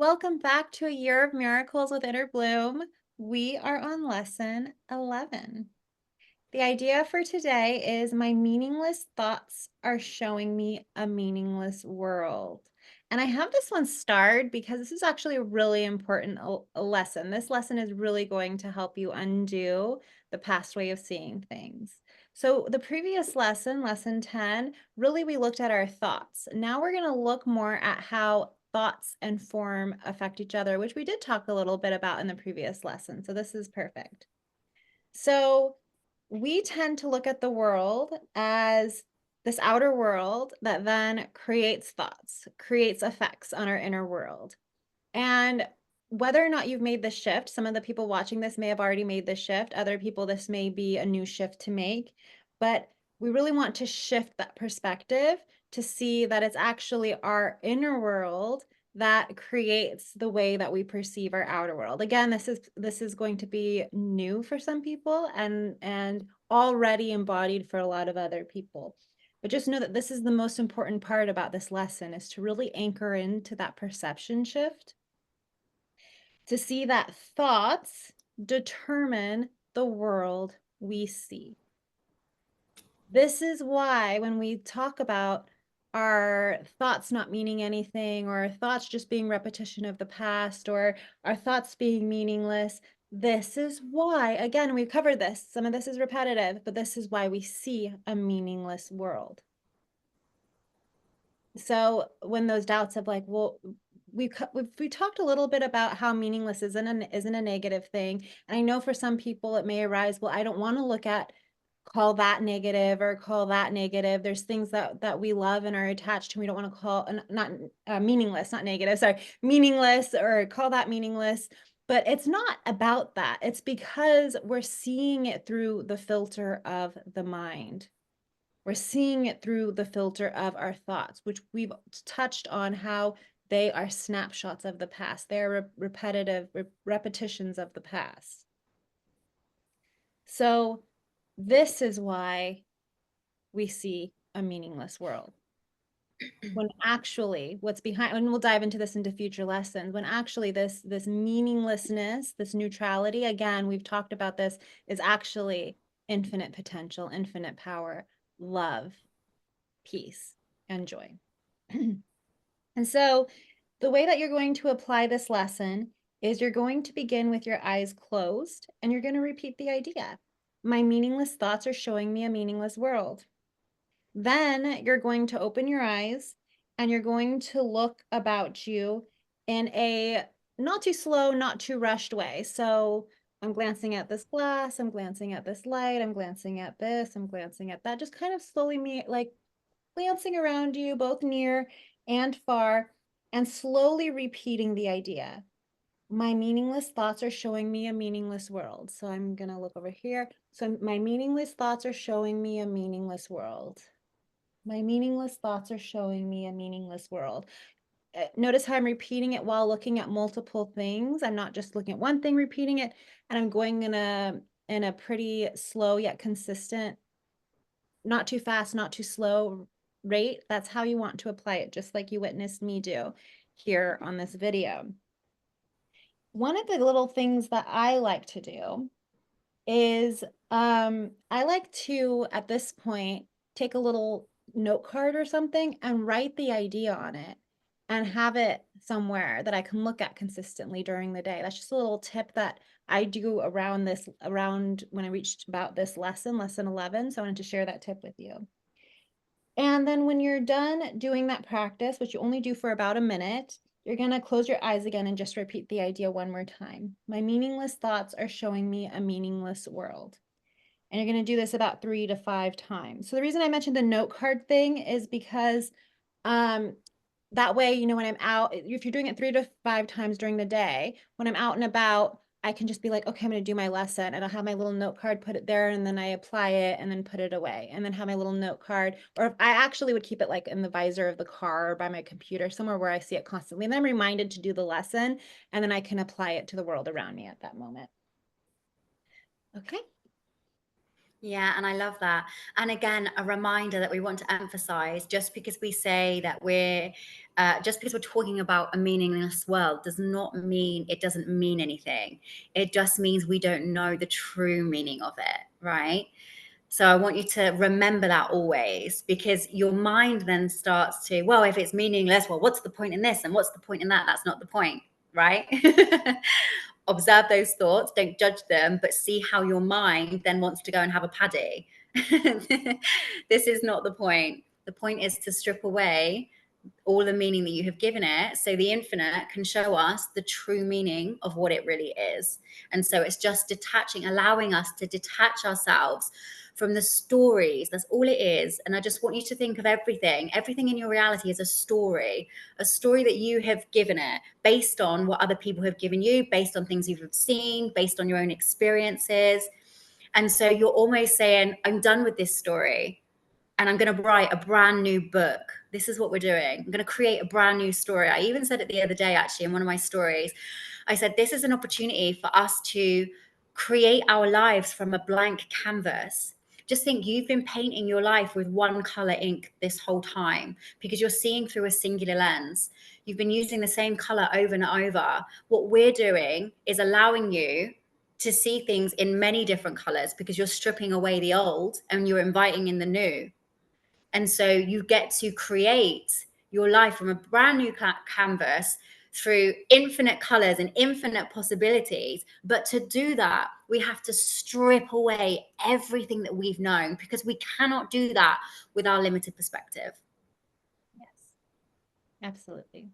Welcome back to a year of miracles with Inner Bloom. We are on lesson 11. The idea for today is my meaningless thoughts are showing me a meaningless world. And I have this one starred because this is actually a really important lesson. This lesson is really going to help you undo the past way of seeing things. So the previous lesson, lesson 10, really we looked at our thoughts. Now we're going to look more at how thoughts and form affect each other, which we did talk a little bit about in the previous lesson. So this is perfect. So we tend to look at the world as this outer world that then creates thoughts, creates effects on our inner world. And whether or not you've made the shift, some of the people watching this may have already made the shift. Other people, this may be a new shift to make. But we really want to shift that perspective to see that it's actually our inner world that creates the way that we perceive our outer world. Again, this is going to be new for some people and already embodied for a lot of other people. But just know that this is the most important part about this lesson, is to really anchor into that perception shift, to see that thoughts determine the world we see. This is why when we talk about our thoughts not meaning anything, or our thoughts just being repetition of the past, or our thoughts being meaningless, this is why, again, we've covered this. Some of this is repetitive, but this is why we see a meaningless world. So when those doubts of like, well, we talked a little bit about how meaningless isn't a negative thing. And I know for some people it may arise, well, I don't want to look at call that negative or call that negative. There's things that we love and are attached to. We don't want to call not meaningless, not negative, sorry, meaningless, or call that meaningless. But it's not about that. It's because we're seeing it through the filter of the mind. We're seeing it through the filter of our thoughts, which we've touched on how they are snapshots of the past. They are repetitive repetitions of the past. So this is why we see a meaningless world. When actually what's behind, and we'll dive into this into future lessons, when actually this meaninglessness, this neutrality, again, we've talked about this, is actually infinite potential, infinite power, love, peace, and joy. And so the way that you're going to apply this lesson is you're going to begin with your eyes closed, and you're going to repeat the idea. My meaningless thoughts are showing me a meaningless world. Then you're going to open your eyes and you're going to look about you in a not too slow, not too rushed way. So I'm glancing at this glass, I'm glancing at this light, I'm glancing at this, I'm glancing at that, just kind of slowly like glancing around you, both near and far, and slowly repeating the idea. My meaningless thoughts are showing me a meaningless world. So I'm going to look over here. So my meaningless thoughts are showing me a meaningless world. My meaningless thoughts are showing me a meaningless world. Notice how I'm repeating it while looking at multiple things. I'm not just looking at one thing, repeating it, and I'm going in a pretty slow yet consistent, not too fast, not too slow rate. That's how you want to apply it, just like you witnessed me do here on this video. One of the little things that I like to do is I like to, at this point, take a little note card or something and write the idea on it and have it somewhere that I can look at consistently during the day. That's just a little tip that I do around when I reached about this lesson 11. So I wanted to share that tip with you. And then when you're done doing that practice, which you only do for about a minute, you're going to close your eyes again and just repeat the idea one more time. My meaningless thoughts are showing me a meaningless world. And you're going to do this about 3 to 5 times. So the reason I mentioned the note card thing is because that way, you know, when I'm out, if you're doing it 3 to 5 times during the day, when I'm out and about, I can just be like, okay, I'm going to do my lesson, and I'll have my little note card, put it there, and then I apply it and then put it away, and then have my little note card. Or if I actually would keep it like in the visor of the car or by my computer, somewhere where I see it constantly. And then I'm reminded to do the lesson, and then I can apply it to the world around me at that moment. Okay. Yeah, and I love that. And again, a reminder that we want to emphasize, just because we say that just because we're talking about a meaningless world does not mean it doesn't mean anything. It just means we don't know the true meaning of it, right? So I want you to remember that always, because your mind then starts to, well, if it's meaningless, well, what's the point in this? And what's the point in that? That's not the point, right? Observe those thoughts, don't judge them, but see how your mind then wants to go and have a paddy. This is not the point. The point is to strip away all the meaning that you have given it, so the infinite can show us the true meaning of what it really is. And so it's just detaching, allowing us to detach ourselves from the stories. That's all it is. And I just want you to think of everything in your reality is a story that you have given it based on what other people have given you, based on things you've seen, based on your own experiences. And so you're almost saying, I'm done with this story, and I'm going to write a brand new book. This is what we're doing. I'm going to create a brand new story. I even said it the other day, actually, in one of my stories. I said, this is an opportunity for us to create our lives from a blank canvas. Just think, you've been painting your life with one color ink this whole time because you're seeing through a singular lens. You've been using the same color over and over. What we're doing is allowing you to see things in many different colors because you're stripping away the old and you're inviting in the new. And so you get to create your life from a brand new canvas through infinite colors and infinite possibilities. But to do that, we have to strip away everything that we've known, because we cannot do that with our limited perspective. Yes, absolutely.